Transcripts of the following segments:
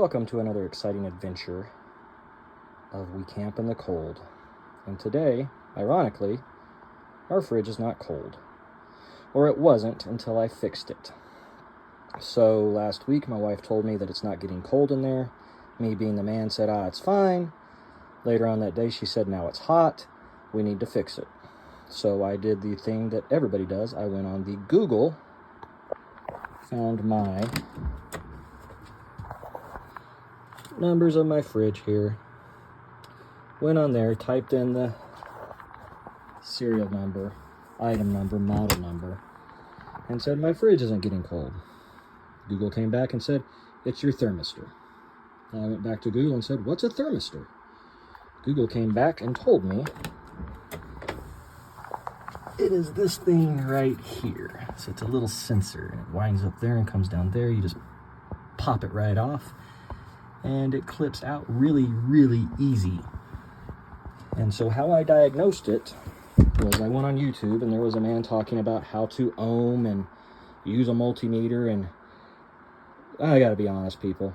Welcome to another exciting adventure of We Camp in the Cold. And today, ironically, our fridge is not cold. Or it wasn't until I fixed it. So last week, my wife told me that it's not getting cold in there. Me being the man said, it's fine. Later on that day, she said, now it's hot. We need to fix it. So I did the thing that everybody does. I went on the Google, found my numbers of my fridge here, went on there, typed in the serial number, item number, model number, and said my fridge isn't getting cold. Google came back and said, it's your thermistor. I went back to Google and said, what's a thermistor? Google came back and told me it is this thing right here. So it's a little sensor, and it winds up there and comes down there. You just pop it right off, and it clips out really, really easy. And so how I diagnosed it was I went on YouTube, and there was a man talking about how to ohm and use a multimeter, and I gotta be honest, people.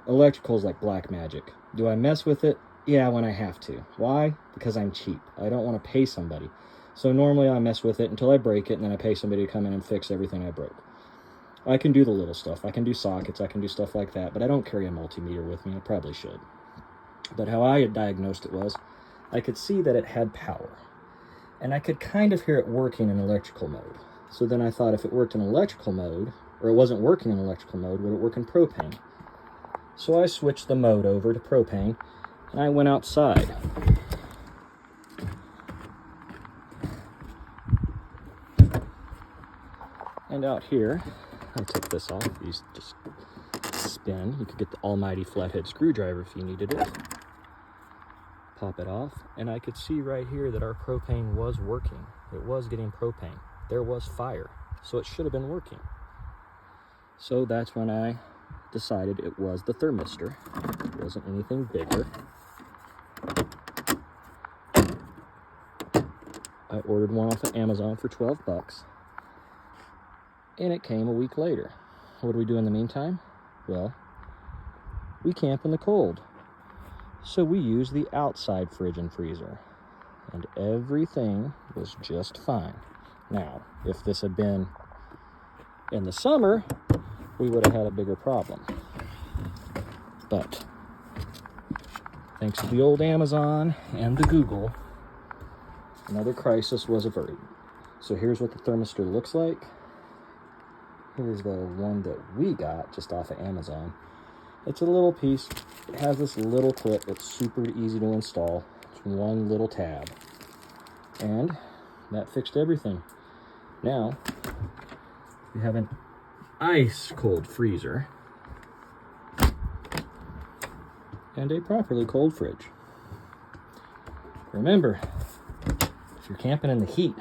Electrical's like black magic. Do I mess with it? Yeah, when I have to. Why? Because I'm cheap. I don't want to pay somebody. So normally I mess with it until I break it, and then I pay somebody to come in and fix everything I broke. I can do the little stuff. I can do sockets. I can do stuff like that, but I don't carry a multimeter with me. I probably should. But how I had diagnosed it was, I could see that it had power. And I could kind of hear it working in electrical mode. So then I thought if it worked in electrical mode, or it wasn't working in electrical mode, would it work in propane? So I switched the mode over to propane, and I went outside. And out here, I took this off. You just spin. You could get the almighty flathead screwdriver if you needed it. Pop it off, and I could see right here that our propane was working. It was getting propane. There was fire, so it should have been working. So that's when I decided it was the thermistor. It wasn't anything bigger. I ordered one off of Amazon for 12 bucks. And it came a week later. What do we do in the meantime? Well, we camp in the cold. So we use the outside fridge and freezer. And everything was just fine. Now, if this had been in the summer, we would have had a bigger problem. But thanks to the old Amazon and the Google, another crisis was averted. So here's what the thermistor looks like. Here's the one that we got just off of Amazon. It's a little piece. It has this little clip that's super easy to install. It's one little tab. And that fixed everything. Now, we have an ice cold freezer and a properly cold fridge. Remember, if you're camping in the heat,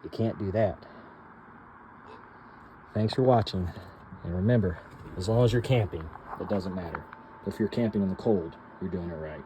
you can't do that. Thanks for watching. And remember, as long as you're camping, it doesn't matter. If you're camping in the cold, you're doing it right.